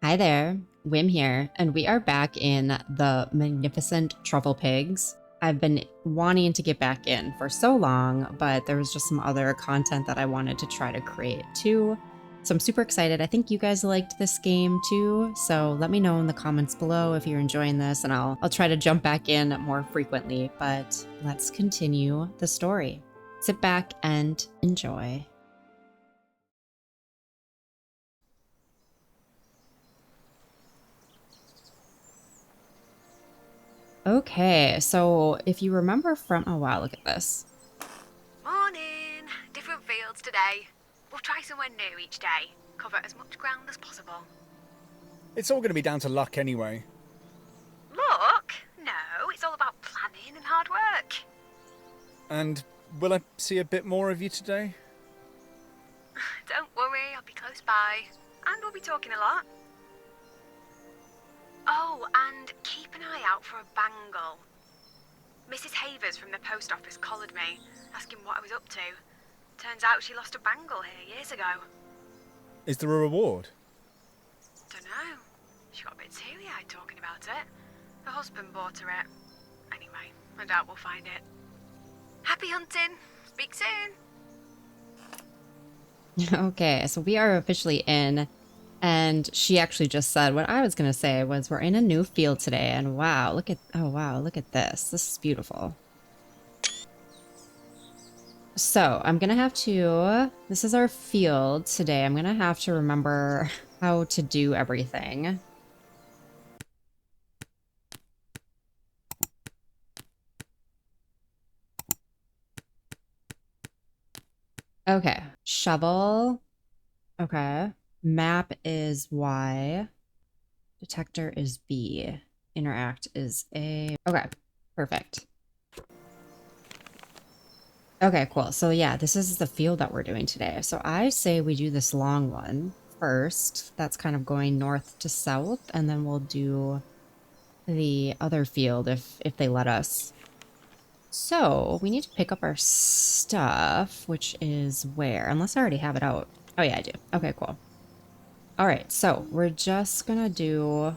Hi there, Wim here, and we are back in the Magnificent Trufflepigs. I've been wanting to get back in for so long, but there was just some other content that I wanted to try to create too. So I'm super excited. I think you guys liked this game too, so let me know in the comments below if you're enjoying this, and I'll try to jump back in more frequently, but let's continue the story. Sit back and enjoy. Okay, so if you remember from, oh wow, look at this. Morning! Different fields today. We'll try somewhere new each day. Cover as much ground as possible. It's all going to be down to luck anyway. Look! No, it's all about planning and hard work. And will I see a bit more of you today? Don't worry, I'll be close by. And we'll be talking a lot. Oh, and keep an eye out for a bangle. Mrs. Havers from the post office collared me, asking what I was up to. Turns out she lost a bangle here years ago. Is there a reward? Dunno. She got a bit teary-eyed talking about it. Her husband bought her it. Anyway, I doubt we'll find it. Happy hunting! Speak soon! Okay, so we are officially in, and she actually just said what I was gonna say was we're in a new field today, and wow, look at, oh wow, look at this. This is beautiful. So I'm gonna have to, this is our field today. I'm gonna have to remember how to do everything. Okay, shovel. Okay. Map is Y. Detector is B. Interact is A. Okay, perfect. Okay, cool. So yeah, this is the field that we're doing today. So I say we do this long one first. That's kind of going north to south, and then we'll do the other field if they let us. So we need to pick up our stuff, which is where? Unless I already have it out. Oh yeah, I do. Okay, cool. All right, so we're just gonna do,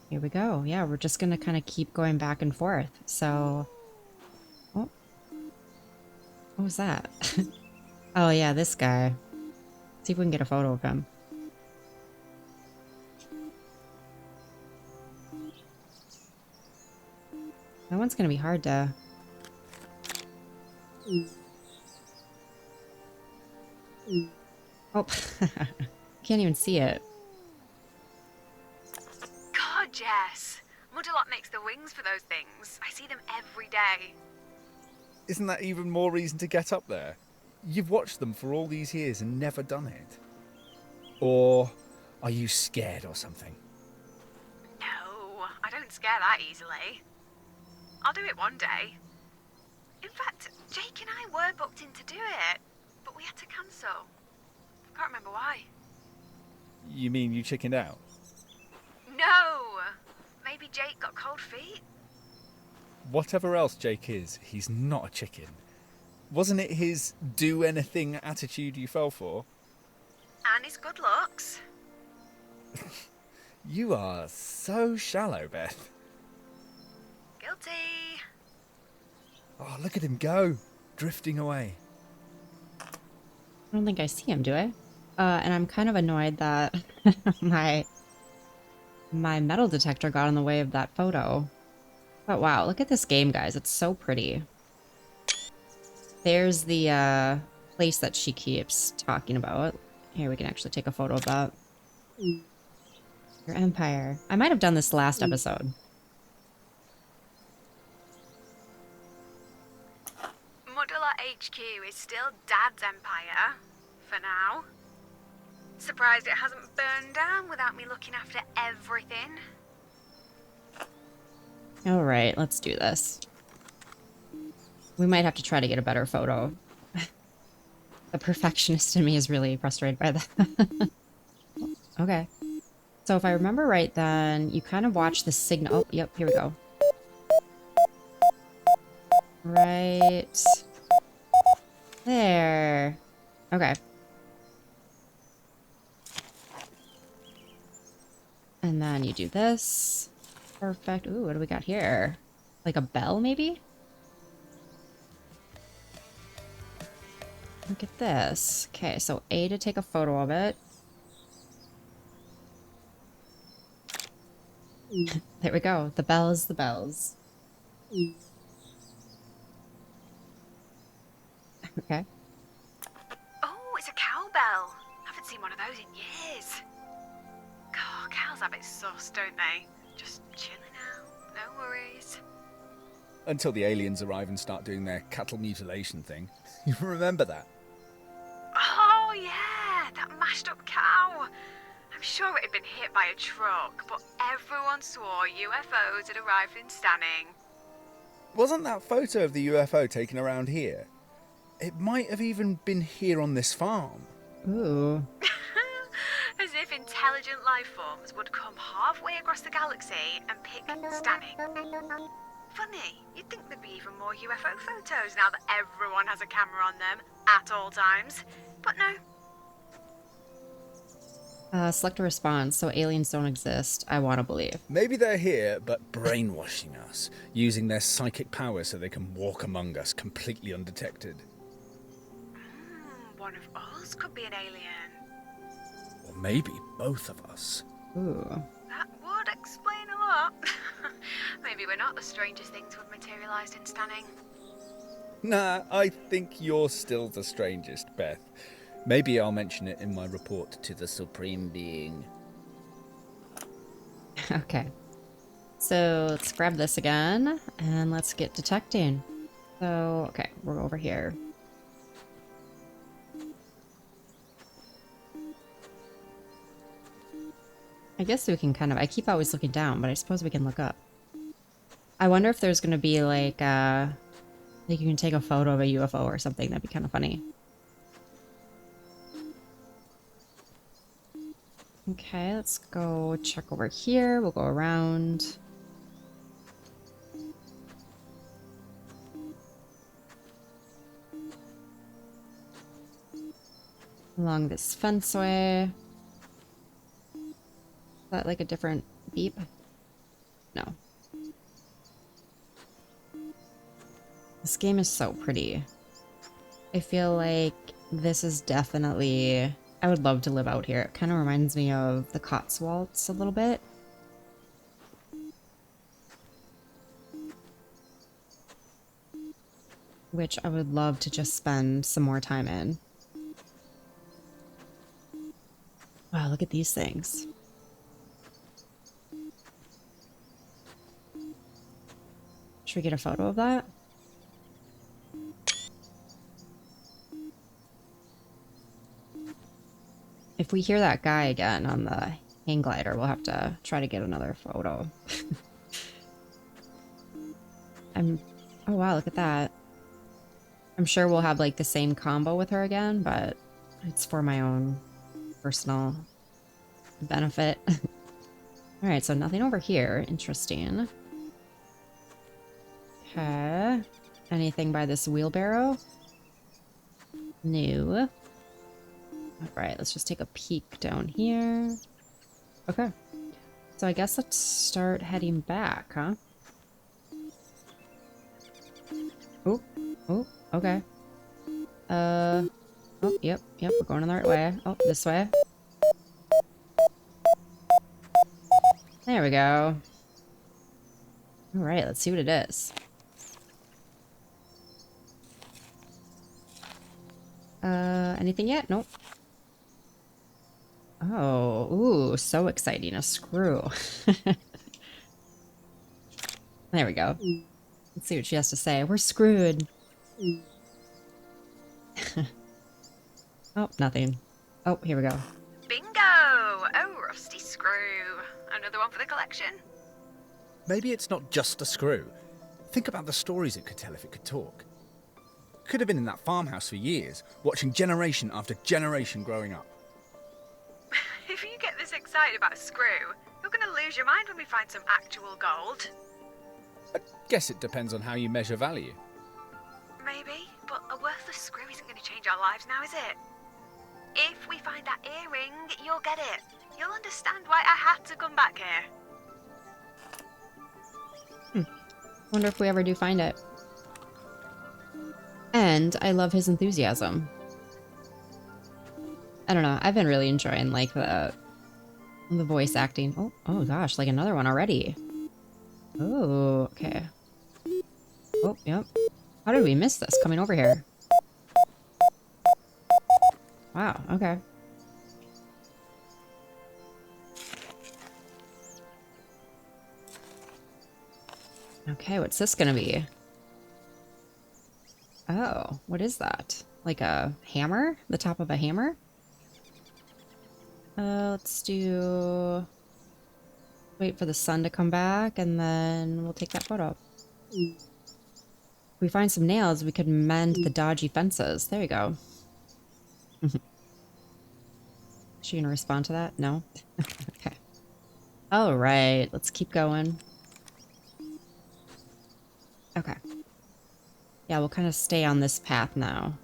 here we go. Yeah, we're just gonna kind of keep going back and forth. So, oh, what was that? Oh yeah, this guy. See if we can get a photo of him. That one's gonna be hard to... Oh, can't even see it. God, yes! Mudderlot makes the wings for those things. I see them every day. Isn't that even more reason to get up there? You've watched them for all these years and never done it. Or are you scared or something? No, I don't scare that easily. I'll do it one day. In fact, Jake and I were booked in to do it, but we had to cancel. Can't remember why. You mean you chickened out? No! Maybe Jake got cold feet? Whatever else Jake is, he's not a chicken. Wasn't it his do anything attitude you fell for? And his good looks. You are so shallow, Beth. Guilty. Oh, look at him go, drifting away. I don't think I see him, do I? And I'm kind of annoyed that my metal detector got in the way of that photo. But wow, look at this game, guys. It's so pretty. There's the place that she keeps talking about. Here, we can actually take a photo of that. Your empire. I might have done this last episode. Mudderlot HQ is still Dad's empire. For now. Surprised it hasn't burned down without me looking after everything. All right, let's do this. We might have to try to get a better photo. The perfectionist in me is really frustrated by that. Okay. So if I remember right, then you kind of watch the signal. Oh, yep, here we go. Right there. Okay. And then you do this. Perfect. Ooh, what do we got here? Like a bell, maybe? Look at this. Okay, so A to take a photo of it. There we go. The bells, the bells. Okay. Oh, it's a cowbell. Haven't seen one of those in years. God, cows have it sus, don't they? Just chilling out, no worries. Until the aliens arrive and start doing their cattle mutilation thing. You remember that? Oh, yeah, that mashed up cow. I'm sure it had been hit by a truck, but everyone swore UFOs had arrived in Stanning. Wasn't that photo of the UFO taken around here? It might have even been here on this farm. Ooh. As if intelligent life forms would come halfway across the galaxy and pick Stanning. Funny, you'd think there'd be even more UFO photos now that everyone has a camera on them at all times. But no. Select a response, so aliens don't exist. I want to believe. Maybe they're here, but brainwashing us, using their psychic powers so they can walk among us completely undetected. One of us could be an alien. Or maybe both of us. Ooh. That would explain a lot. Maybe we're not the strangest things we've materialised in Stanning. Nah, I think you're still the strangest, Beth. Maybe I'll mention it in my report to the Supreme Being. Okay. So let's grab this again and let's get detecting. So, okay, we're over here. I guess we can kind of, I keep always looking down, but I suppose we can look up. I wonder if there's going to be like you can take a photo of a UFO or something. That'd be kind of funny. Okay, let's go check over here. We'll go around. Along this fenceway. Is that like a different beep? No. This game is so pretty. I feel like this is definitely... I would love to live out here. It kind of reminds me of the Cotswolds a little bit. Which I would love to just spend some more time in. Wow, look at these things. Should we get a photo of that? If we hear that guy again on the hang glider, we'll have to try to get another photo. Oh wow, look at that. I'm sure we'll have like the same combo with her again, but it's for my own personal benefit. Alright, so nothing over here. Interesting. Okay. Anything by this wheelbarrow? No. Alright, let's just take a peek down here. Okay. So I guess let's start heading back, huh? Oh, oh, okay. Oh, yep, we're going in the right way. Oh, this way. There we go. Alright, let's see what it is. Anything yet? Nope. Oh, ooh, so exciting. A screw. There we go. Let's see what she has to say. We're screwed. Oh, nothing. Oh, here we go. Bingo! Oh, rusty screw. Another one for the collection. Maybe it's not just a screw. Think about the stories it could tell if it could talk. Could have been in that farmhouse for years, watching generation after generation growing up. If you get this excited about a screw, you're going to lose your mind when we find some actual gold. I guess it depends on how you measure value. Maybe, but a worthless screw isn't going to change our lives now, is it? If we find that earring, you'll get it. You'll understand why I had to come back here. Wonder if we ever do find it. And I love his enthusiasm. I don't know. I've been really enjoying like the voice acting. Oh gosh, like another one already. Oh, okay. Oh, yep. How did we miss this coming over here? Wow, okay. Okay, what's this gonna be? Oh, what is that? Like a hammer? The top of a hammer? Let's do... Wait for the sun to come back, and then we'll take that photo. If we find some nails, we could mend the dodgy fences. There you go. Is she gonna respond to that? No? Okay. All right, let's keep going. Okay. Yeah, we'll kind of stay on this path now.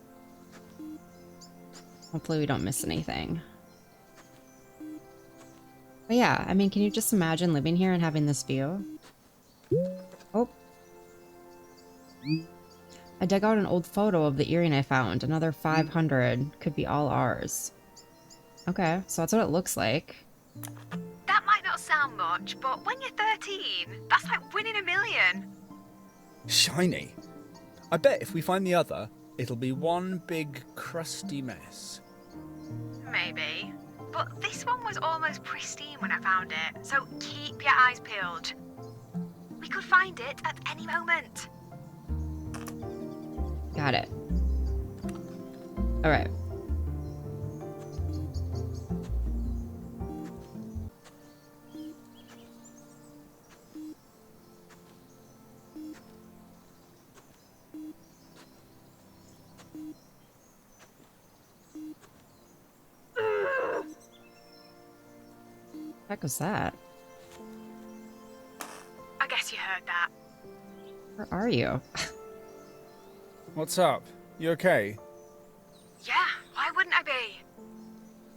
Hopefully we don't miss anything. But yeah, I mean, can you just imagine living here and having this view? Oh. I dug out an old photo of the earring I found. Another 500 could be all ours. Okay, so that's what it looks like. That might not sound much, but when you're 13, that's like winning a million. Shiny. I bet if we find the other, it'll be one big crusty mess. Maybe. But this one was almost pristine when I found it, so keep your eyes peeled. We could find it at any moment. Got it. All right. What the heck was that? I guess you heard that. Where are you? What's up? You okay? Yeah, why wouldn't I be?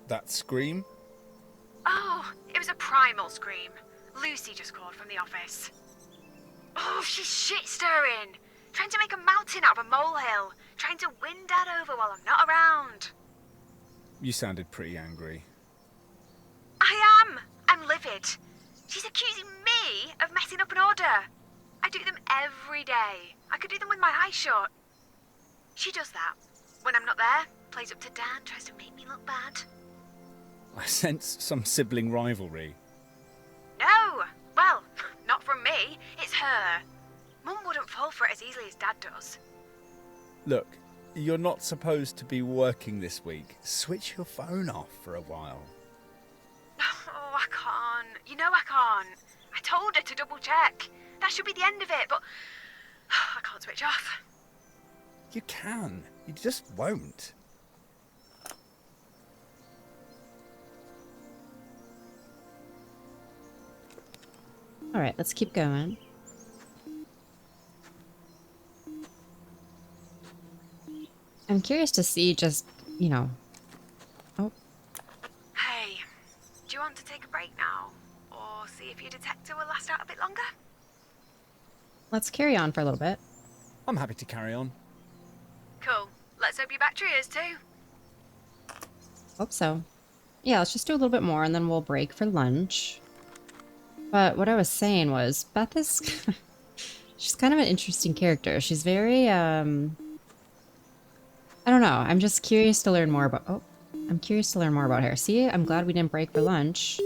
That scream? Oh, it was a primal scream. Lucy just called from the office. Oh, she's shit-stirring. Trying to make a mountain out of a molehill. Trying to win Dad over while I'm not around. You sounded pretty angry. I am. I'm livid. She's accusing me of messing up an order. I do them every day. I could do them with my eyes shut. She does that. When I'm not there, plays up to Dad, tries to make me look bad. I sense some sibling rivalry. No! Well, not from me. It's her. Mum wouldn't fall for it as easily as Dad does. Look, you're not supposed to be working this week. Switch your phone off for a while. Oh, I can't. You know I can't. I told her to double check. That should be the end of it, but I can't switch off. You can. You just won't. All right, let's keep going. I'm curious to see just, you know... Oh, Hey, do you want to take a break now? Or see if your detector will last out a bit longer? let's carry on for a little bit. I'm happy to carry on. Cool. Let's hope your battery is too. Hope so. Yeah, let's just do a little bit more and then we'll break for lunch. But what I was saying was, Beth is... she's kind of an interesting character. She's very, I don't know. I'm just curious to learn more about... Oh, I'm curious to learn more about her. See, I'm glad we didn't break for lunch.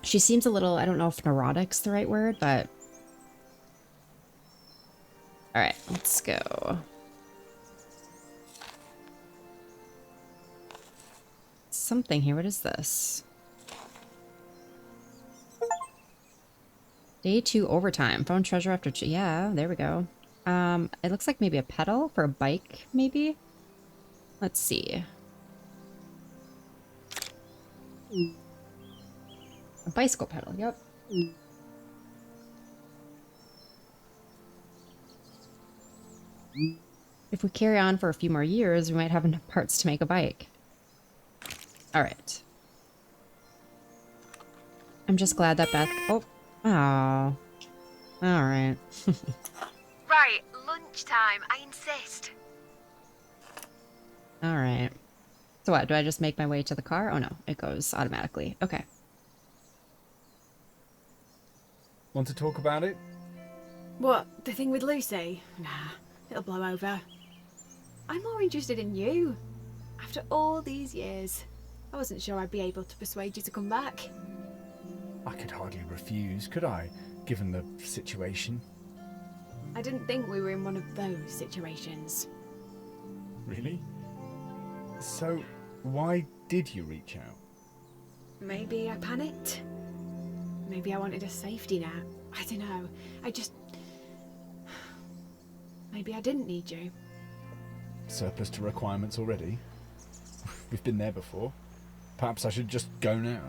She seems a little... I don't know if neurotic's the right word, but... Alright, let's go. Something here. What is this? Day 2 overtime. Found treasure after... Yeah, there we go. It looks like maybe a pedal for a bike, maybe? Let's see. A bicycle pedal, yep. If we carry on for a few more years, we might have enough parts to make a bike. All right. I'm just glad that Beth... Oh. Oh. All right. Right, lunchtime, I insist. All right. So what? Do I just make my way to the car? Oh no, it goes automatically. Okay. Want to talk about it? What, the thing with Lucy? Nah, it'll blow over. I'm more interested in you. After all these years, I wasn't sure I'd be able to persuade you to come back. I could hardly refuse, could I, given the situation? I didn't think we were in one of those situations. Really? So, why did you reach out? Maybe I panicked. Maybe I wanted a safety net. I don't know. Maybe I didn't need you. Surplus to requirements already? We've been there before. Perhaps I should just go now.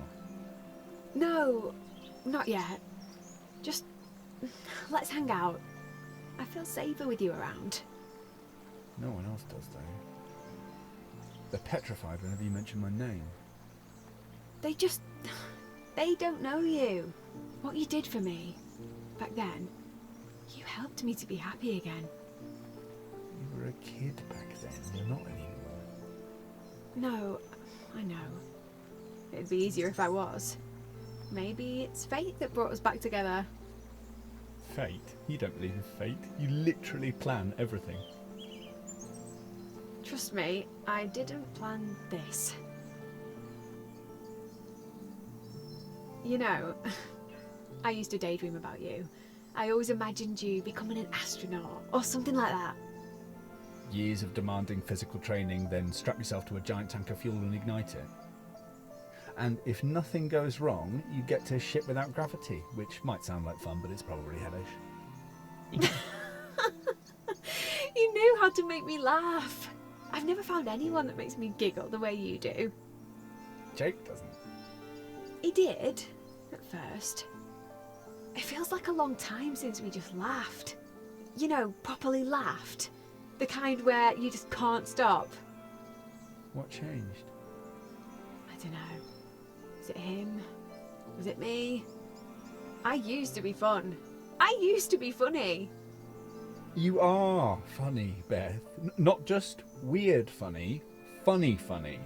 No, not yet. Just let's hang out. I feel safer with you around. No one else does, though. They're petrified whenever you mention my name. They don't know you. What you did for me back then. You helped me to be happy again. You were a kid back then. You're not anymore. No, I know. It'd be easier if I was. Maybe it's fate that brought us back together. Fate? You don't believe in fate. You literally plan everything. Trust me, I didn't plan this. You know, I used to daydream about you. I always imagined you becoming an astronaut or something like that. Years of demanding physical training, then strap yourself to a giant tank of fuel and ignite it. And if nothing goes wrong, you get to ship without gravity, which might sound like fun, but it's probably hellish. You knew how to make me laugh. I've never found anyone that makes me giggle the way you do. Jake doesn't. He did, at first. It feels like a long time since we just laughed. You know, properly laughed. The kind where you just can't stop. What changed? I don't know. Was it him? Was it me? I used to be fun. I used to be funny. You are funny, Beth. Not just weird funny, funny funny.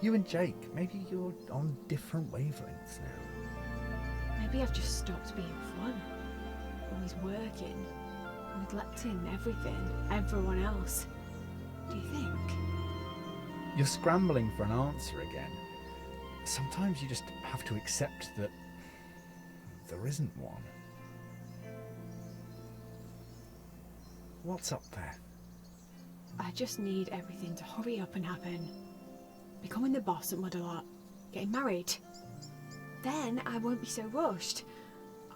You and Jake, maybe you're on different wavelengths now. Maybe I've just stopped being fun. Always working. Neglecting everyone else. Do you think? You're scrambling for an answer again. Sometimes you just have to accept that there isn't one. What's up there? I just need everything to hurry up and happen. Becoming the boss at Mudalot. Getting married. Then I won't be so rushed.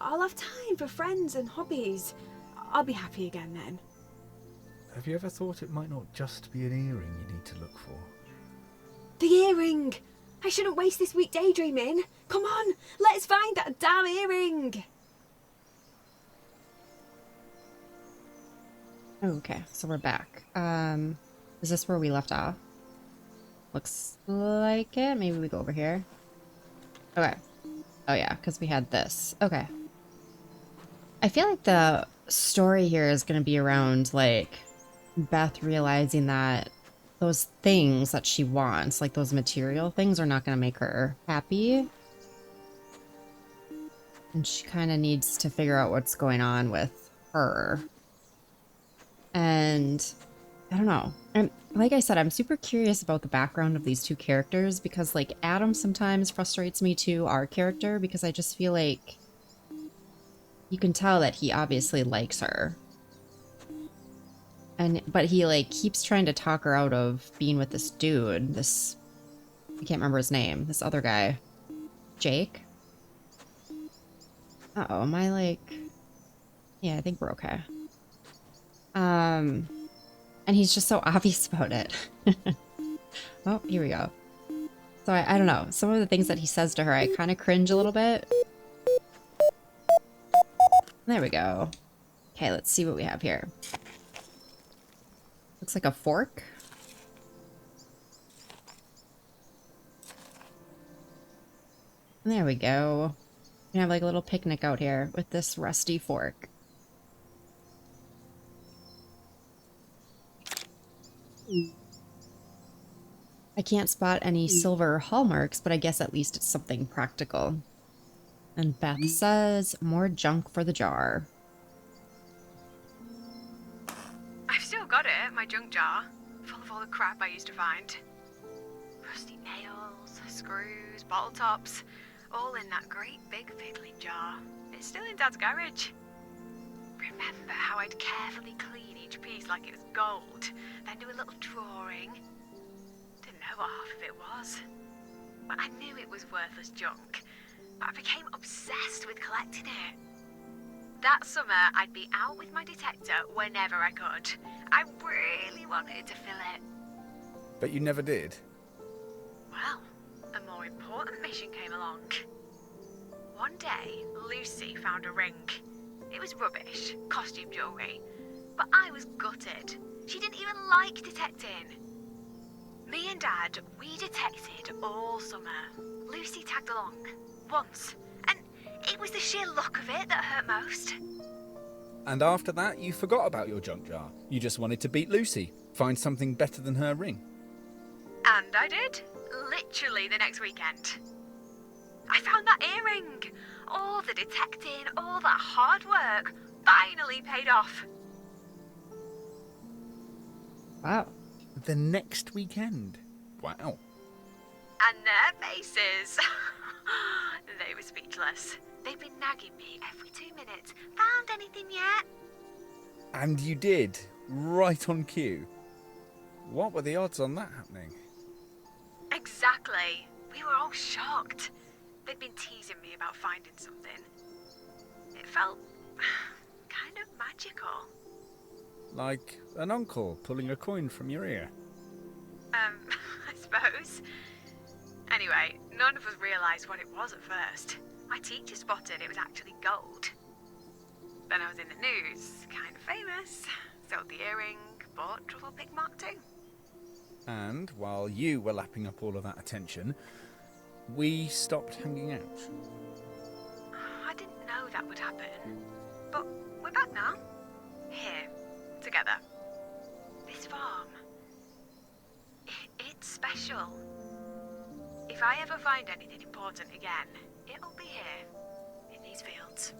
I'll have time for friends and hobbies. I'll be happy again then. Have you ever thought it might not just be an earring you need to look for? The earring! I shouldn't waste this week daydreaming. Come on, let's find that damn earring! Okay, so we're back. Is this where we left off? Looks like it. Maybe we go over here. Okay. Oh yeah, because we had this. Okay. I feel like the story here is going to be around, like, Beth realizing that those things that she wants, like those material things, are not going to make her happy. And she kind of needs to figure out what's going on with her. And I don't know. And like I said, I'm super curious about the background of these two characters because, like, Adam sometimes frustrates me too, our character, because I just feel like you can tell that he obviously likes her. But he, like, keeps trying to talk her out of being with this dude, I can't remember his name, this other guy. Jake? Uh-oh, am I, like... Yeah, I think we're okay. And he's just so obvious about it. Oh, here we go. So I don't know. Some of the things that he says to her, I kind of cringe a little bit. There we go. Okay, let's see what we have here. Looks like a fork. There we go. We can have like a little picnic out here with this rusty fork. I can't spot any silver hallmarks, but I guess at least it's something practical. And Beth says, more junk for the jar. I've still got it, my junk jar, full of all the crap I used to find. Rusty nails, screws, bottle tops, all in that great big fiddling jar. It's still in Dad's garage. Remember how I'd carefully clean each piece like it was gold, then do a little drawing? Didn't know what half of it was. But I knew it was worthless junk, but I became obsessed with collecting it. That summer, I'd be out with my detector whenever I could. I really wanted to fill it. But you never did. Well, a more important mission came along. One day, Lucy found a ring. It was rubbish, costume jewellery, but I was gutted. She didn't even like detecting. Me and Dad, we detected all summer. Lucy tagged along, once, and it was the sheer look of it that hurt most. And after that, you forgot about your junk jar. You just wanted to beat Lucy, find something better than her ring. And I did. Literally the next weekend. I found that earring. All the detecting, all that hard work finally paid off. Wow. The next weekend. Wow. And their faces. They were speechless. They've been nagging me every 2 minutes. Found anything yet? And you did, right on cue. What were the odds on that happening? Exactly. We were all shocked. They'd been teasing me about finding something. It felt kind of magical. Like an uncle pulling a coin from your ear. I suppose. Anyway, none of us realised what it was at first. My teacher spotted it was actually gold. Then I was in the news, kind of famous. Sold the earring, bought Trufflepig Mark 2. And while you were lapping up all of that attention, we stopped hanging out. I didn't know that would happen. But we're back now. Here, together. This farm. It's special. If I ever find anything important again, it'll be here, in these fields.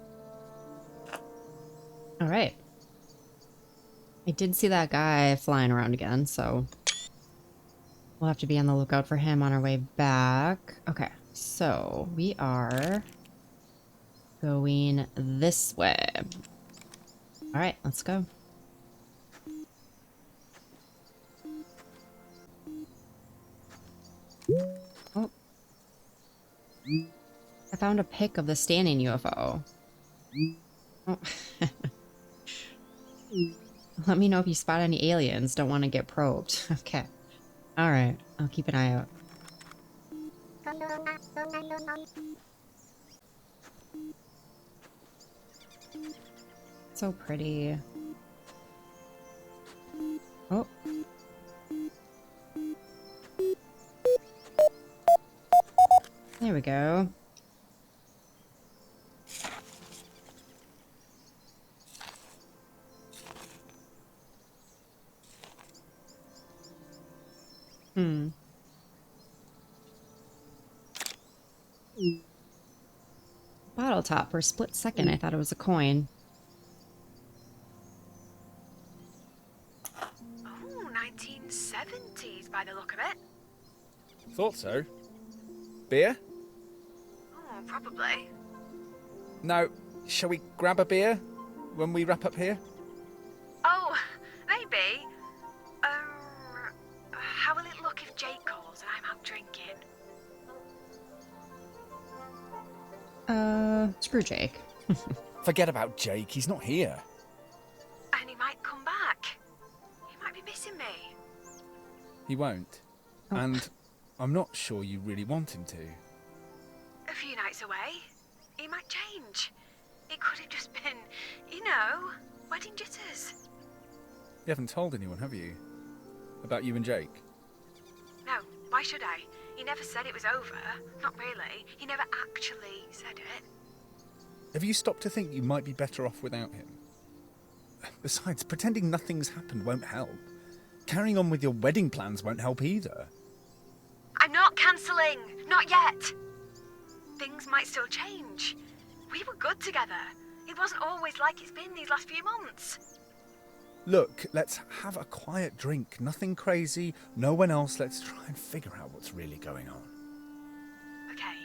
All right. I did see that guy flying around again, so we'll have to be on the lookout for him on our way back. Okay, so we are going this way. All right, let's go. Oh. I found a pic of the standing UFO. Oh. Let me know if you spot any aliens. Don't want to get probed. Okay. All right. I'll keep an eye out. So pretty. Oh. There we go. Bottle top. For a split second, I thought it was a coin. Oh, 1970s by the look of it. Thought so. Beer? Oh, probably. Now, shall we grab a beer when we wrap up here? Oh, maybe. How will it look if Jake calls and I'm out drinking? Screw Jake. Forget about Jake, he's not here. And he might come back. He might be missing me. He won't. Oh. And I'm not sure you really want him to. A few nights away, he might change. It could have just been, wedding jitters. You haven't told anyone, have you? About you and Jake? No, why should I? He never said it was over. Not really. He never actually said it. Have you stopped to think you might be better off without him? Besides, pretending nothing's happened won't help. Carrying on with your wedding plans won't help either. I'm not cancelling. Not yet. Things might still change. We were good together. It wasn't always like it's been these last few months. Look, let's have a quiet drink. Nothing crazy, no one else. Let's try and figure out what's really going on. Okay,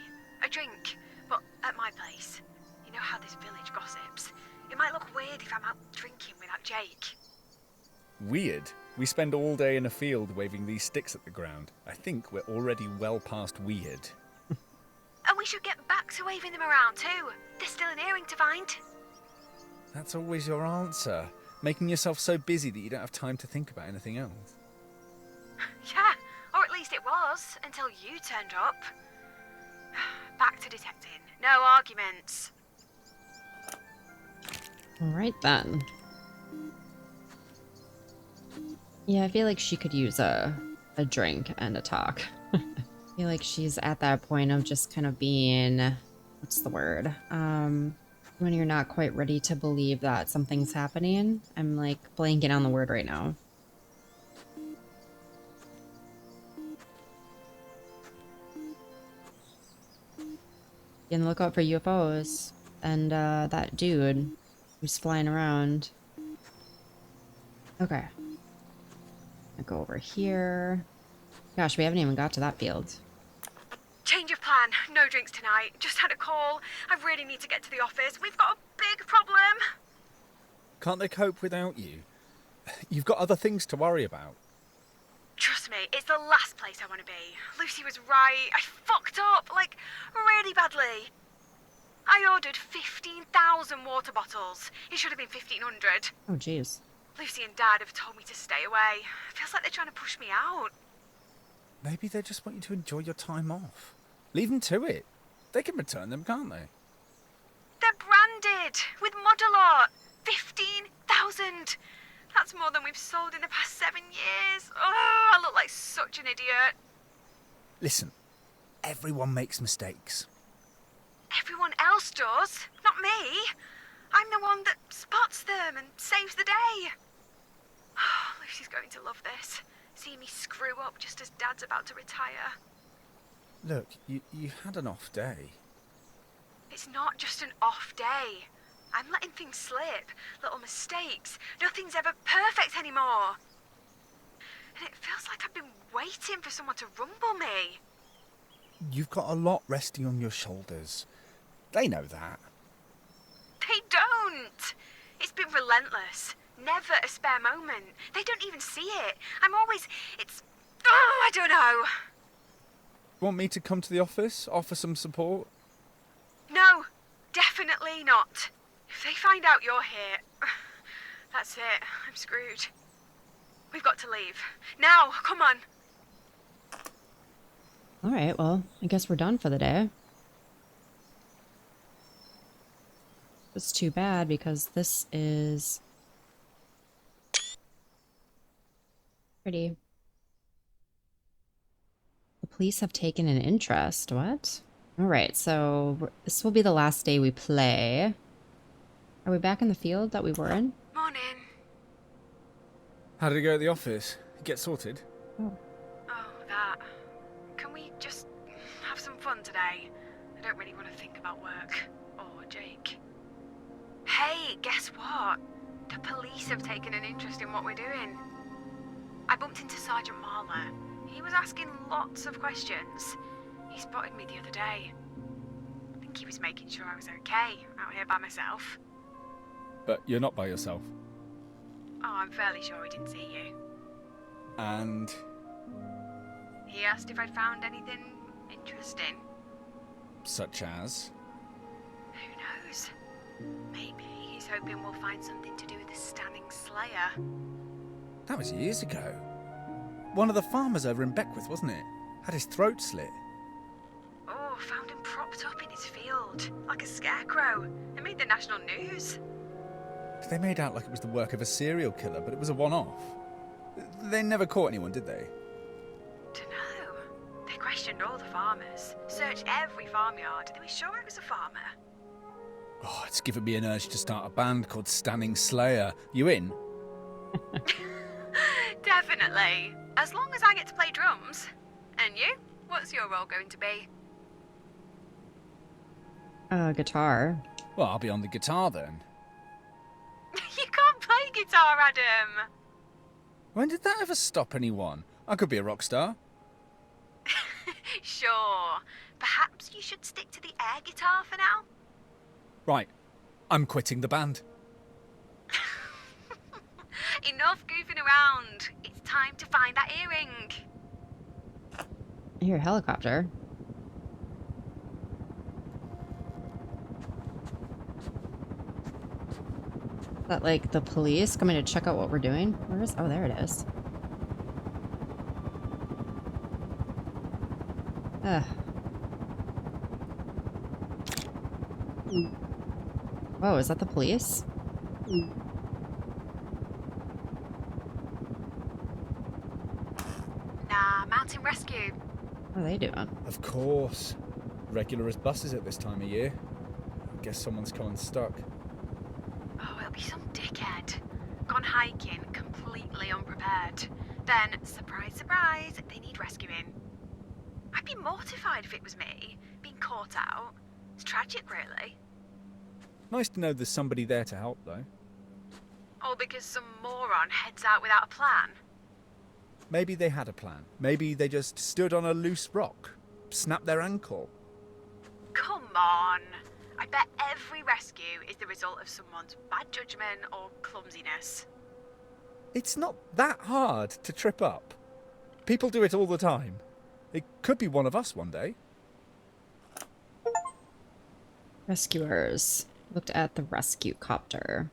a drink, but at my place. You know how this village gossips. It might look weird if I'm out drinking without Jake. Weird. We spend all day in a field waving these sticks at the ground. I think we're already well past weird. And we should get back to waving them around too. There's still an earring to find. That's always your answer. Making yourself so busy that you don't have time to think about anything else. Yeah, or at least it was, until you turned up. Back to detecting. No arguments. All right, then. Yeah, I feel like she could use a drink and a talk. I feel like she's at that point of just kind of being, what's the word? When you're not quite ready to believe that something's happening. I'm like blanking on the word right now. You can look out for UFOs and that dude who's flying around. Okay. I'll go over here. Gosh, we haven't even got to that field. Change of plan. No drinks tonight. Just had a call. I really need to get to the office. We've got a big problem. Can't they cope without you? You've got other things to worry about. Trust me, it's the last place I want to be. Lucy was right. I fucked up, like, really badly. I ordered 15,000 water bottles. It should have been 1,500. Oh, jeez. Lucy and Dad have told me to stay away. Feels like they're trying to push me out. Maybe they just want you to enjoy your time off. Leave them to it. They can return them, can't they? They're branded with Modelot. 15,000. That's more than we've sold in the past 7 years. Oh, I look like such an idiot. Listen, everyone makes mistakes. Everyone else does, not me. I'm the one that spots them and saves the day. Oh, Lucy's going to love this. See me screw up just as Dad's about to retire. Look, you had an off day. It's not just an off day. I'm letting things slip, little mistakes. Nothing's ever perfect anymore. And it feels like I've been waiting for someone to rumble me. You've got a lot resting on your shoulders. They know that. They don't. It's been relentless. Never a spare moment. They don't even see it. I'm always... I don't know. Want me to come to the office? Offer some support? No, definitely not. If they find out you're here, that's it. I'm screwed. We've got to leave. Now, come on. All right, well, I guess we're done for the day. It's too bad because this is pretty. The police have taken an interest. What? All right, so this will be the last day we play. Are we back in the field that we were in? Morning. How did it go at the office? Get sorted? Oh. Oh, that. Can we just have some fun today? I don't really want to think about work. Or Jake. Hey, guess what? The police have taken an interest in what we're doing. I bumped into Sergeant Marler. He was asking lots of questions. He spotted me the other day. I think he was making sure I was okay out here by myself. But you're not by yourself. Oh, I'm fairly sure he didn't see you. And... He asked if I'd found anything interesting. such as? Who knows? Maybe he's hoping we'll find something to do with the Standing Slayer. That was years ago. One of the farmers over in Beckwith, wasn't it? Had his throat slit. Oh, found him propped up in his field, like a scarecrow. It made the national news. They made out like it was the work of a serial killer, but it was a one-off. They never caught anyone, did they? Dunno. They questioned all the farmers, searched every farmyard. They were sure it was a farmer. Oh, it's given me an urge to start a band called Stanning Slayer. You in? Definitely. As long as I get to play drums. And you? What's your role going to be? Guitar. Well, I'll be on the guitar then. You can't play guitar, Adam. When did that ever stop anyone? I could be a rock star. Sure. Perhaps you should stick to the air guitar for now? Right, I'm quitting the band. Enough goofing around. It's time to find that earring. I hear a helicopter. Is that like the police coming to check out what we're doing? Where is? Oh, there it is. Ugh. Whoa, is that the police? Nah, mountain rescue. What are they doing? Of course. Regular as buses at this time of year. I guess someone's come unstuck. Oh, it'll be some dickhead. Gone hiking, completely unprepared. Then, surprise, surprise, they need rescuing. I'd be mortified if it was me, being caught out. It's tragic, really. Nice to know there's somebody there to help, though. All because some moron heads out without a plan. Maybe they had a plan. Maybe they just stood on a loose rock, snapped their ankle. Come on. I bet every rescue is the result of someone's bad judgment or clumsiness. It's not that hard to trip up. People do it all the time. It could be one of us one day. Rescuers. Looked at the rescue copter.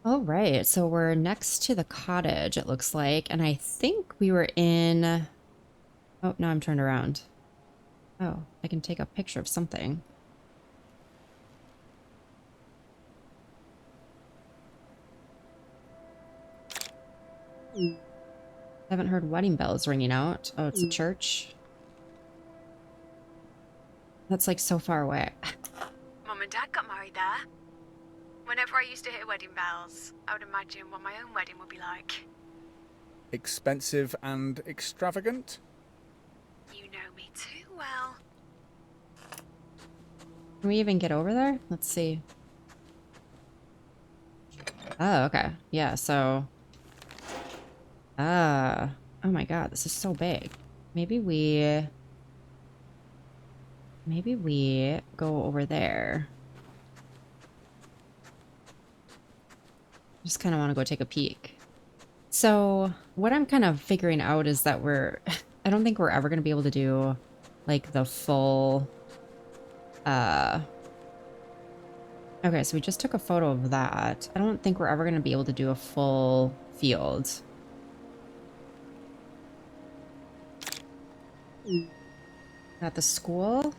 All right, so we're next to the cottage, it looks like, and I think we were in... Oh, no, I'm turned around. Oh, I can take a picture of something. Haven't heard wedding bells ringing out. Oh, it's a church. That's like so far away. Mum and Dad got married there. Whenever I used to hear wedding bells, I would imagine what my own wedding would be like. Expensive and extravagant? You know me too well. Can we even get over there? Let's see. Oh, okay. Yeah, so... oh my god, this is so big. Maybe we go over there. Just kind of want to go take a peek. So what I'm kind of figuring out is that I don't think we're ever going to be able to do like the full, okay, so we just took a photo of that. I don't think we're ever going to be able to do a full field. At the school?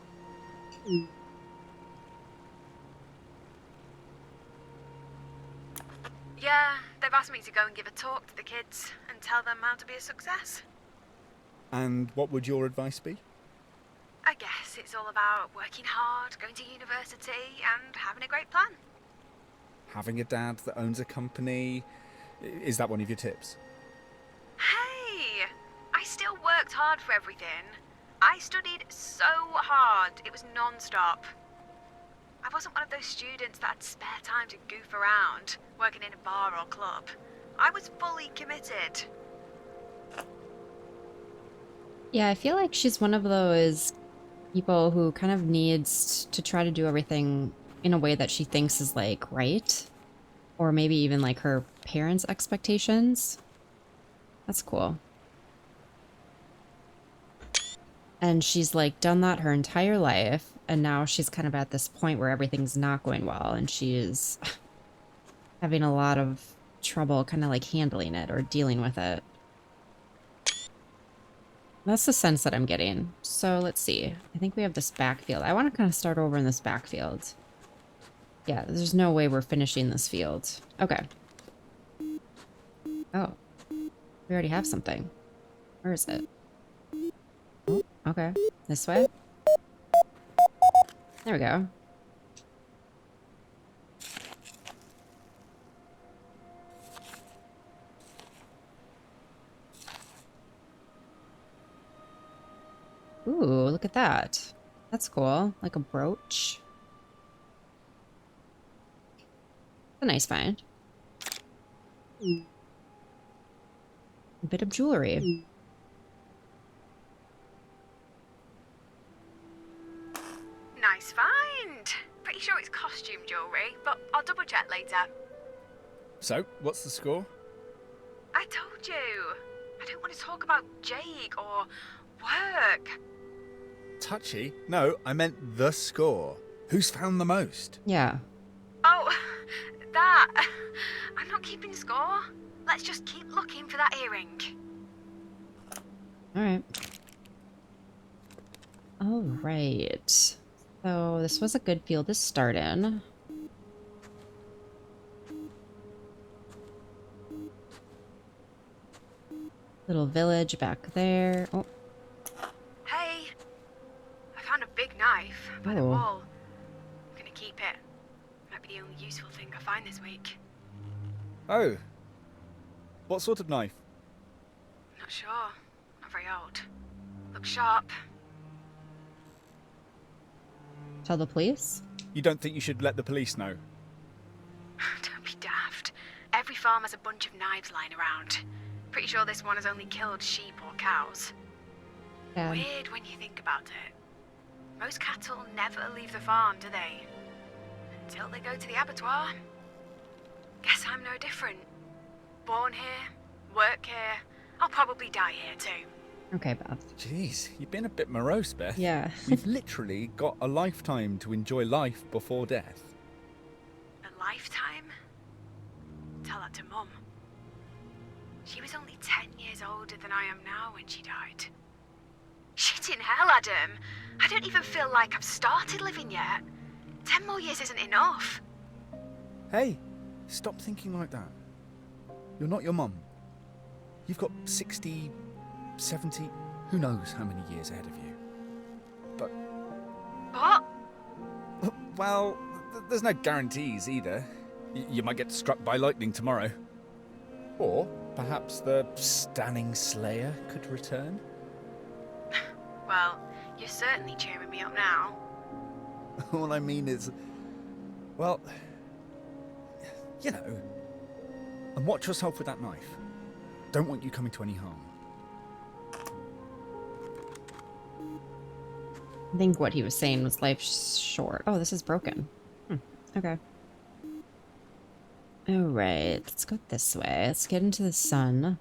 Yeah, they've asked me to go and give a talk to the kids and tell them how to be a success. And what would your advice be? I guess it's all about working hard, going to university, and having a great plan. Having a dad that owns a company? Is that one of your tips? Hey! I still worked hard for everything. I studied so hard, it was non-stop. I wasn't one of those students that had spare time to goof around, working in a bar or club. I was fully committed. Yeah, I feel like she's one of those people who kind of needs to try to do everything in a way that she thinks is like right, or maybe even like her parents' expectations. That's cool. And she's like done that her entire life, and now she's kind of at this point where everything's not going well, and she is having a lot of trouble kind of like handling it or dealing with it. That's the sense that I'm getting. So let's see. I think we have this backfield. I want to kind of start over in this backfield. Yeah, there's no way we're finishing this field. Okay. Oh, we already have something. Where is it? Oh, okay. This way? There we go. Ooh, look at that. That's cool. Like a brooch. A nice find. A bit of jewelry. Nice find. Pretty sure it's costume jewellery, but I'll double check later. So, what's the score? I told you. I don't want to talk about Jake or work. Touchy? No, I meant the score. Who's found the most? Yeah. Oh, that. I'm not keeping score. Let's just keep looking for that earring. Alright. Alright. So this was a good field to start in. Little village back there. Oh, Hey, I found a big knife by the Oh. wall. I'm gonna keep it. Might be the only useful thing I find this week. Oh. What sort of knife? Not sure. Not very old. Looks sharp. tell the police? You don't think you should let the police know? Don't be daft. Every farm has a bunch of knives lying around. Pretty sure this one has only killed sheep or cows. Yeah. Weird when you think about it. Most cattle never leave the farm, do they? Until they go to the abattoir. Guess I'm no different. Born here, work here, I'll probably die here too. Okay, Beth. Jeez, you've been a bit morose, Beth. Yeah. We've literally got a lifetime to enjoy life before death. A lifetime? Tell that to Mum. She was only 10 years older than I am now when she died. Shit in hell, Adam. I don't even feel like I've started living yet. 10 more years isn't enough. Hey, stop thinking like that. You're not your mum. You've got 60, 70, who knows how many years ahead of you. But, What? well, there's no guarantees either. You might get struck by lightning tomorrow. Or perhaps the stunning Slayer could return. Well, you're certainly cheering me up now. All I mean is, well, you know, and watch yourself with that knife. Don't want you coming to any harm. I think what he was saying was life's short. Oh, this is broken. Okay. Alright, let's go this way. Let's get into the sun.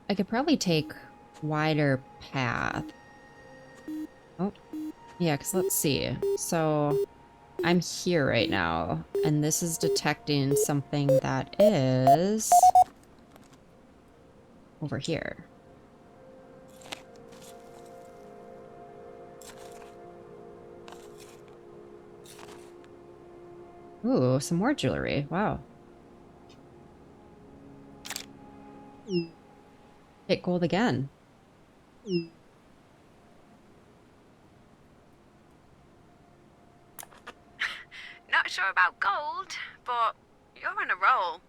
I could probably take wider path. Oh, yeah, because let's see. So, I'm here right now, and this is detecting something that is over here. Ooh, some more jewelry. Wow. Hit gold again. Not sure about gold, but you're on a roll.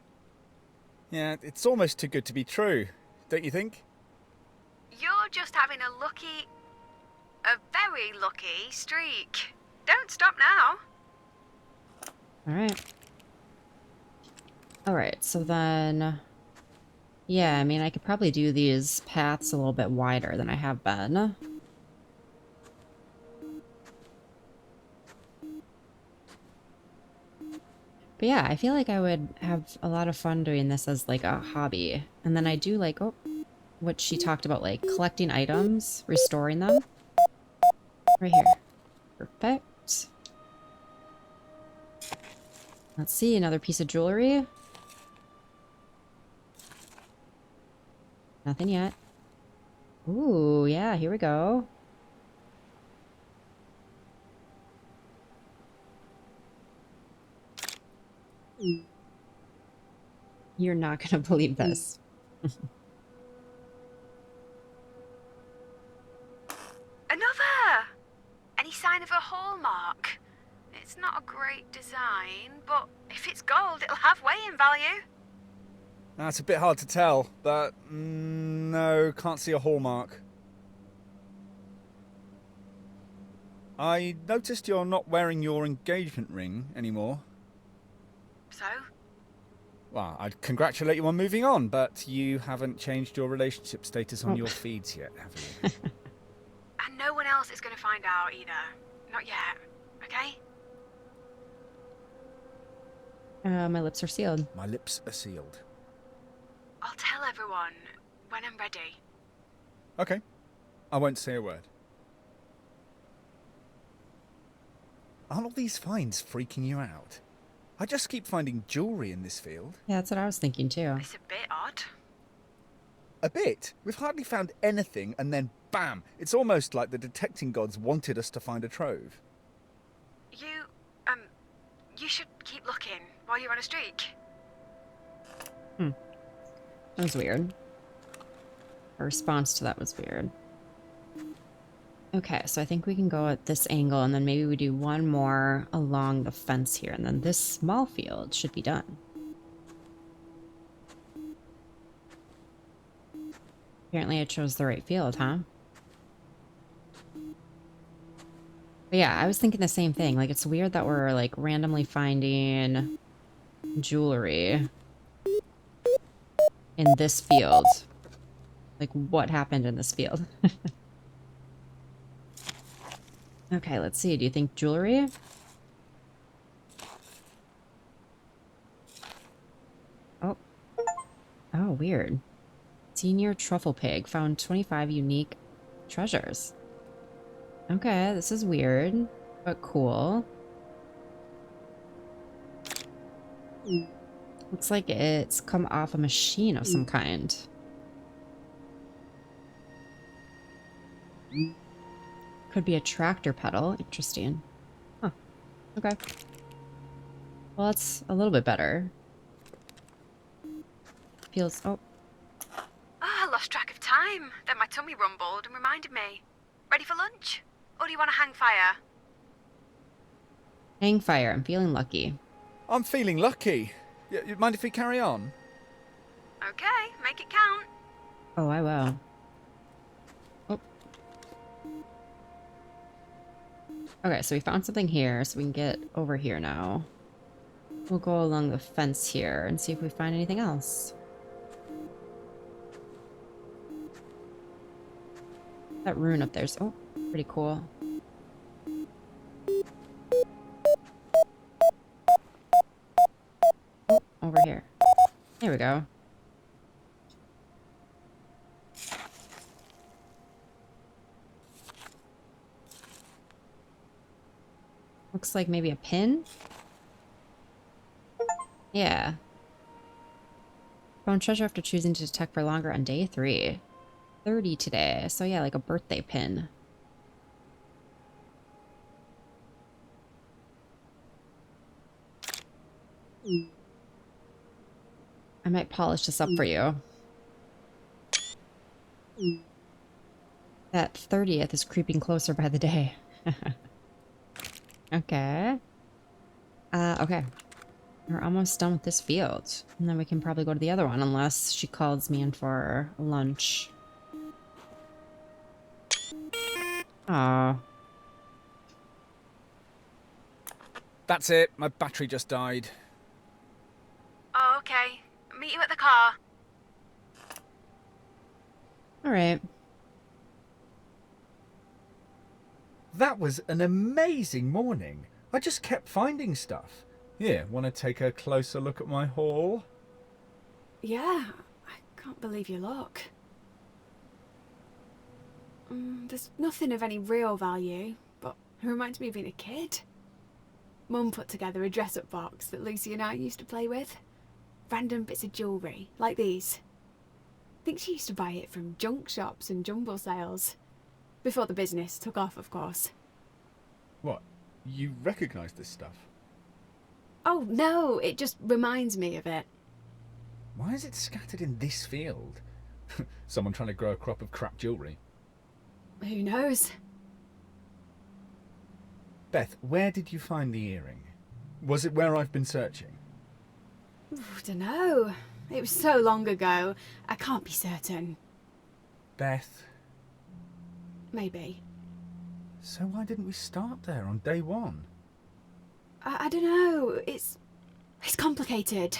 Yeah, it's almost too good to be true, don't you think? You're just having a very lucky streak. Don't stop now. Alright. Alright, so then... Yeah, I mean, I could probably do these paths a little bit wider than I have been. But yeah, I feel like I would have a lot of fun doing this as like a hobby. And then I do like, oh, what she talked about, like collecting items, restoring them. Right here. Perfect. Let's see, another piece of jewelry. Nothing yet. Ooh, yeah, here we go. You're not going to believe this. Another! Any sign of a hallmark? It's not a great design, but if it's gold, it'll have weighing value. That's a bit hard to tell, but no, can't see a hallmark. I noticed you're not wearing your engagement ring anymore. So? Well, I'd congratulate you on moving on, but you haven't changed your relationship status on your feeds yet, have you? And no one else is going to find out either. Not yet, okay? My lips are sealed. My lips are sealed. I'll tell everyone when I'm ready. Okay. I won't say a word. Aren't all these finds freaking you out? I just keep finding jewellery in this field. Yeah, that's what I was thinking too. It's a bit odd. A bit? We've hardly found anything, and then bam! It's almost like the detecting gods wanted us to find a trove. You should keep looking while you're on a streak. That was weird. Her response to that was weird. Okay, so I think we can go at this angle, and then maybe we do one more along the fence here, and then this small field should be done. Apparently I chose the right field, huh? But yeah, I was thinking the same thing. Like, it's weird that we're, like, randomly finding jewelry in this field. Like, what happened in this field? Okay, let's see. Do you think jewelry? Oh. Oh, weird. Senior Trufflepig found 25 unique treasures. Okay, this is weird, but cool. Looks like it's come off a machine of some kind. Could be a tractor pedal. Interesting. Huh. Okay. Well, that's a little bit better. Feels... Oh. I lost track of time. Then my tummy rumbled and reminded me. Ready for lunch? Or do you want to hang fire? Hang fire. I'm feeling lucky. I'm feeling lucky. You mind if we carry on? Okay, make it count. Oh, I will. Oh. Okay, so we found something here, so we can get over here now. We'll go along the fence here and see if we find anything else. That rune up there's... Oh, pretty cool. Oh, over here. There we go. Looks like maybe a pin? Yeah. Found treasure after choosing to detect for longer on day 3. 30 today. So yeah, like a birthday pin. I might polish this up for you. That 30th is creeping closer by the day. Okay. Okay. We're almost done with this field. And then we can probably go to the other one unless she calls me in for lunch. Aw. That's it. My battery just died. Oh, okay. Meet you at the car. Alright. That was an amazing morning. I just kept finding stuff. Here, want to take a closer look at my haul? Yeah, I can't believe your luck. There's nothing of any real value, but it reminds me of being a kid. Mum put together a dress-up box that Lucy and I used to play with. Random bits of jewellery, like these. I think she used to buy it from junk shops and jumble sales. Before the business took off, of course. What? You recognise this stuff? Oh, no, it just reminds me of it. Why is it scattered in this field? Someone trying to grow a crop of crap jewellery. Who knows? Beth, where did you find the earring? Was it where I've been searching? Dunno. It was so long ago, I can't be certain. Beth. Maybe. So why didn't we start there on day one? I don't know. It's complicated.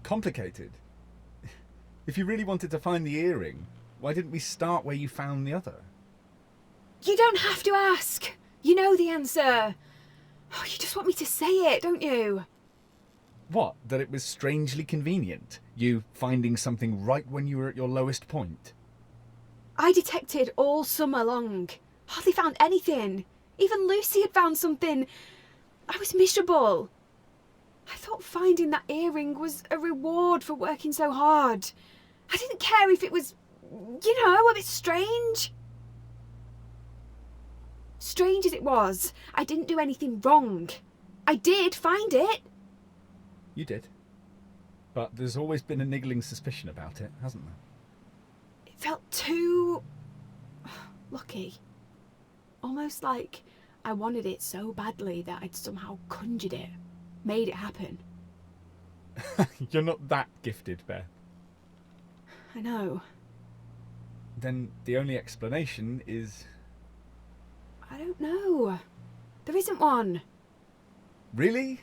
Complicated? If you really wanted to find the earring, why didn't we start where you found the other? You don't have to ask. You know the answer. Oh, you just want me to say it, don't you? What? That it was strangely convenient? You finding something right when you were at your lowest point? I detected all summer long. Hardly found anything. Even Lucy had found something. I was miserable. I thought finding that earring was a reward for working so hard. I didn't care if it was, a bit strange. Strange as it was, I didn't do anything wrong. I did find it. You did. But there's always been a niggling suspicion about it, hasn't there? It felt too lucky. Almost like I wanted it so badly that I'd somehow conjured it, made it happen. You're not that gifted, Beth. I know. Then the only explanation is... I don't know. There isn't one. Really?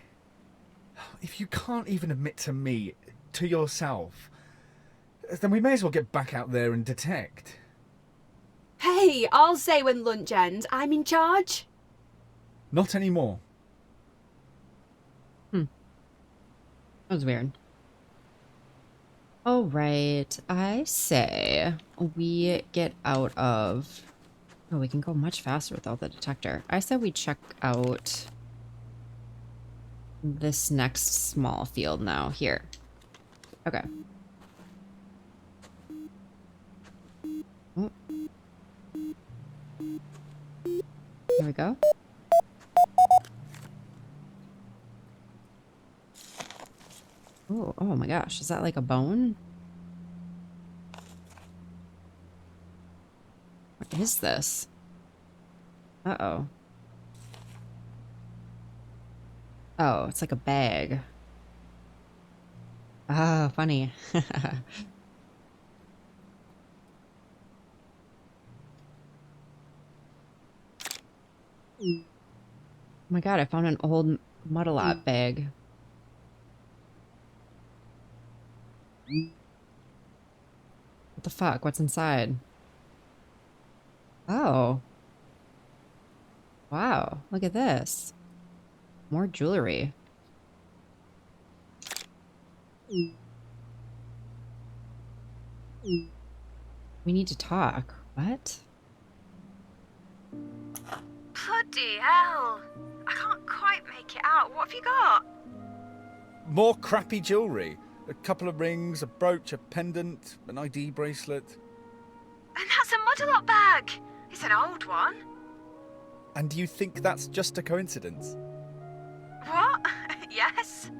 If you can't even admit to me, to yourself, then we may as well get back out there and detect. Hey, I'll say when lunch ends, I'm in charge. Not anymore. That was weird. All right, I say we get out of... Oh, we can go much faster without the detector. I said we check out this next small field now. Here. Okay. Oh. Here we go. Oh my gosh. Is that like a bone? What is this? Uh-oh. Oh, it's like a bag. Ah, funny. Oh my god, I found an old Muddalot bag. What the fuck? What's inside? Oh. Wow, look at this. More jewelry. We need to talk. What? Bloody hell! I can't quite make it out. What have you got? More crappy jewellery. A couple of rings, a brooch, a pendant, an ID bracelet. And that's a Muddalot bag. It's an old one. And do you think that's just a coincidence? What? Yes.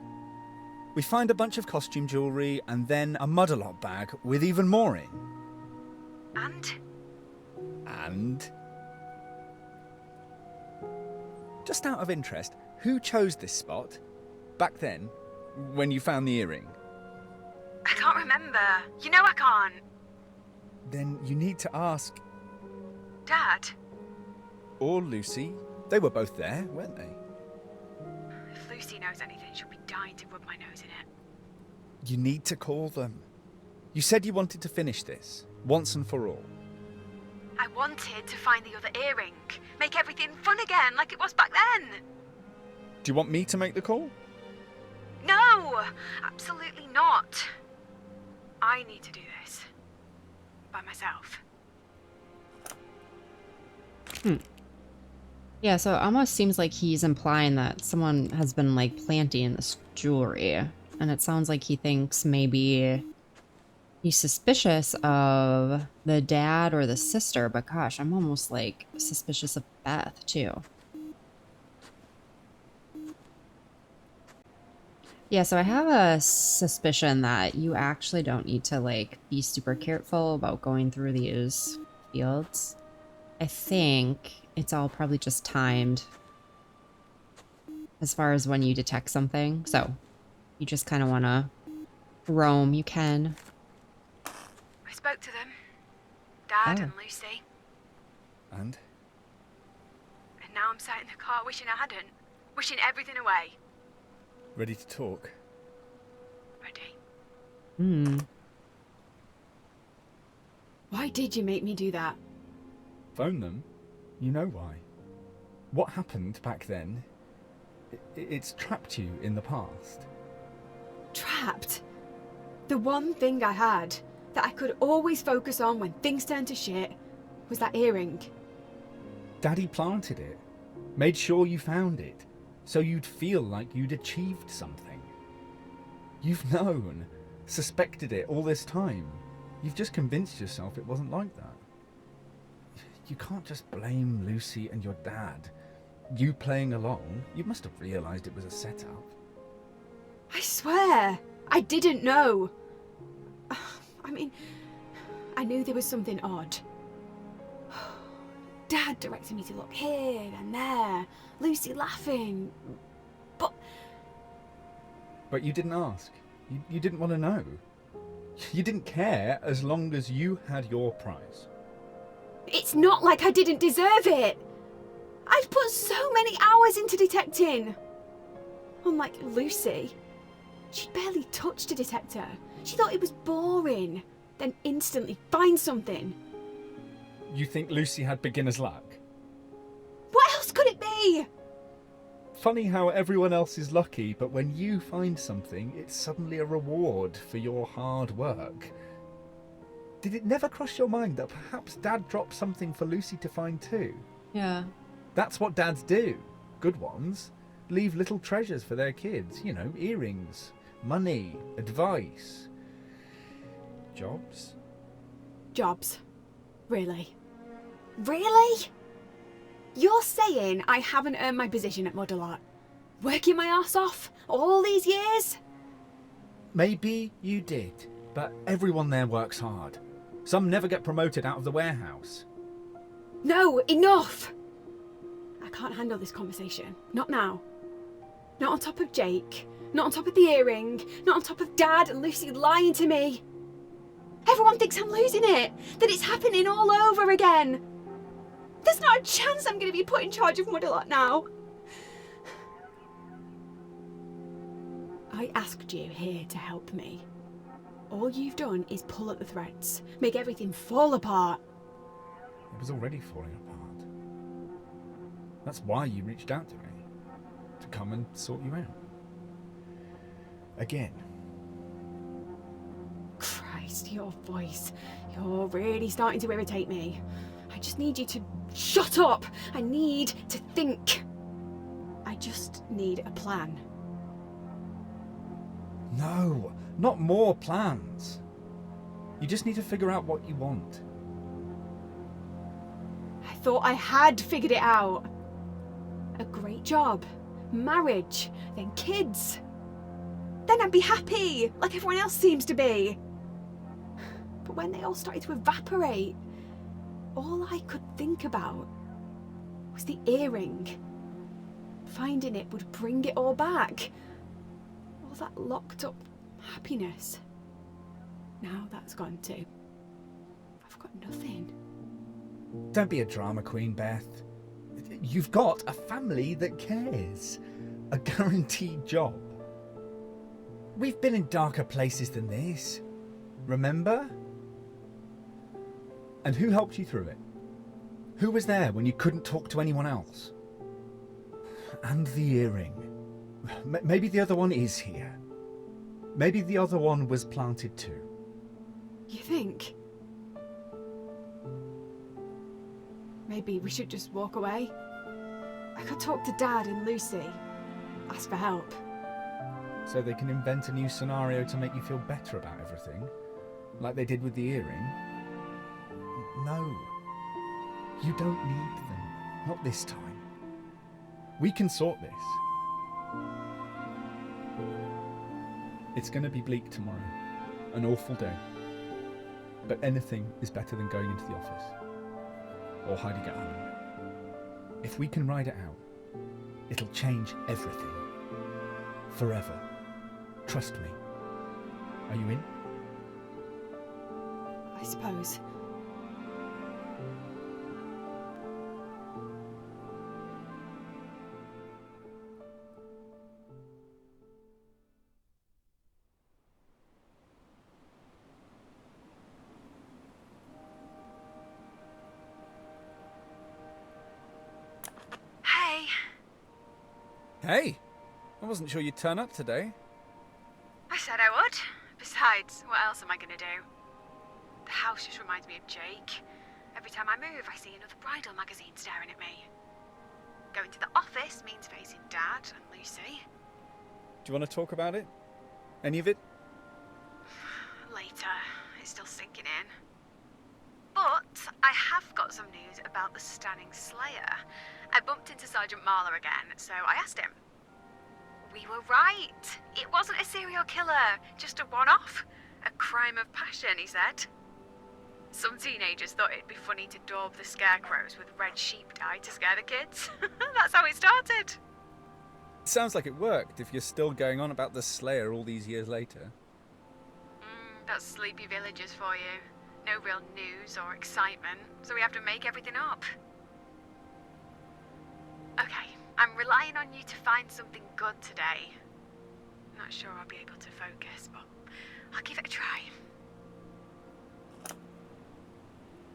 We find a bunch of costume jewellery and then a Muddalot bag with even more in. And? And... Just out of interest, who chose this spot? Back then, when you found the earring? I can't remember. You know I can't. Then you need to ask... Dad? Or Lucy. They were both there, weren't they? If Lucy knows anything, she'll be dying to rub my nose in it. You need to call them. You said you wanted to finish this, once and for all. I wanted to find the other earring. Make everything fun again, like it was back then. Do you want me to make the call? No! Absolutely not. I need to do this. By myself. Yeah, so it almost seems like he's implying that someone has been, like, planting this jewelry. And it sounds like he thinks maybe he's suspicious of the dad or the sister. But gosh, I'm almost, like, suspicious of Beth, too. Yeah, so I have a suspicion that you actually don't need to like be super careful about going through these fields. I think it's all probably just timed as far as when you detect something. So you just kind of want to roam. You can. I spoke to them. Dad Oh, and Lucy. And? And now I'm sat in the car wishing I hadn't. Wishing everything away. Ready to talk? Ready. hmm. Why did you make me do that? Phone them? You know why. What happened back then, it's trapped you in the past. Trapped? The one thing I had that I could always focus on when things turned to shit was that earring. Daddy planted it. Made sure you found it. So you'd feel like you'd achieved something. You've known, suspected it all this time. You've just convinced yourself it wasn't like that. You can't just blame Lucy and your dad. You playing along, you must have realised it was a setup. I swear, I didn't know. I mean, I knew there was something odd. Dad directed me to look here and there, Lucy laughing, but But you didn't ask. You didn't want to know. You didn't care as long as you had your prize. it's not like I didn't deserve it. I'd put so many hours into detecting. Unlike Lucy, she'd barely touched a detector. She thought it was boring, then instantly find something. You think Lucy had beginner's luck? What else could it be? Funny how everyone else is lucky, but when you find something, it's suddenly a reward for your hard work. Did it never cross your mind that perhaps Dad dropped something for Lucy to find too? Yeah. That's what dads do. Good ones. Leave little treasures for their kids. You know, earrings, money, advice. Jobs? Jobs. Really? Really? You're saying I haven't earned my position at Mudalot? Working my ass off all these years? Maybe you did, but everyone there works hard. Some never get promoted out of the warehouse. No, enough! I can't handle this conversation. Not now. Not on top of Jake. Not on top of the earring. Not on top of Dad and Lucy lying to me. Everyone thinks I'm losing it. That it's happening all over again. There's not a chance I'm going to be put in charge of Mudalot now. I asked you here to help me. All you've done is pull at the threads, make everything fall apart. It was already falling apart. That's why you reached out to me. To come and sort you out. Again. Christ, your voice. You're really starting to irritate me. I just need you to shut up. I need to think. I just need a plan. No, not more plans. You just need to figure out what you want. I thought I had figured it out. A great job, marriage, then kids. Then I'd be happy, like everyone else seems to be. But when they all started to evaporate, all I could think about was the earring. Finding it would bring it all back. All that locked up happiness. Now that's gone too. I've got nothing. Don't be a drama queen, Beth. You've got a family that cares. A guaranteed job. We've been in darker places than this. Remember? And who helped you through it? Who was there when you couldn't talk to anyone else? And the earring. Maybe the other one is here. Maybe the other one was planted too. You think? Maybe we should just walk away? I could talk to Dad and Lucy. Ask for help. So they can invent a new scenario to make you feel better about everything? Like they did with the earring? No. You don't need them. Not this time. We can sort this. It's going to be bleak tomorrow. An awful day. But anything is better than going into the office. Or hiding at home. If we can ride it out, it'll change everything. Forever. Trust me. Are you in? I suppose. Hey, Hey! I wasn't sure you'd turn up today. I said I would. Besides, what else am I gonna do? The house just reminds me of Jake. Every time I move, I see another bridal magazine staring at me. Going to the office means facing Dad and Lucy. Do you want to talk about it? Any of it? Later, it's still sinking in. But I have got some news about the Stanning Slayer. I bumped into Sergeant Marler again, so I asked him. We were right. It wasn't a serial killer, just a one-off. A crime of passion, he said. Some teenagers thought it'd be funny to daub the scarecrows with red sheep dye to scare the kids. That's how it started. Sounds like it worked if you're still going on about the Slayer all these years later. That's sleepy villagers for you. No real news or excitement, so we have to make everything up. Okay, I'm relying on you to find something good today. Not sure I'll be able to focus, but I'll give it a try.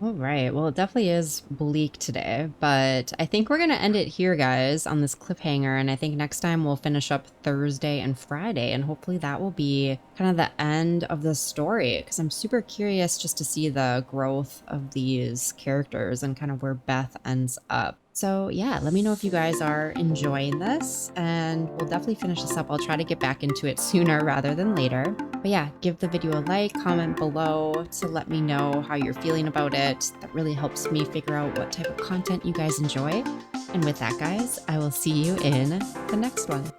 All right. Well, it definitely is bleak today, but I think we're going to end it here, guys, on this cliffhanger. And I think next time we'll finish up Thursday and Friday, and hopefully that will be kind of the end of the story, because I'm super curious just to see the growth of these characters and kind of where Beth ends up. So yeah, let me know if you guys are enjoying this, and we'll definitely finish this up. I'll try to get back into it sooner rather than later. But yeah, give the video a like, comment below to let me know how you're feeling about it. That really helps me figure out what type of content you guys enjoy. And with that, guys, I will see you in the next one.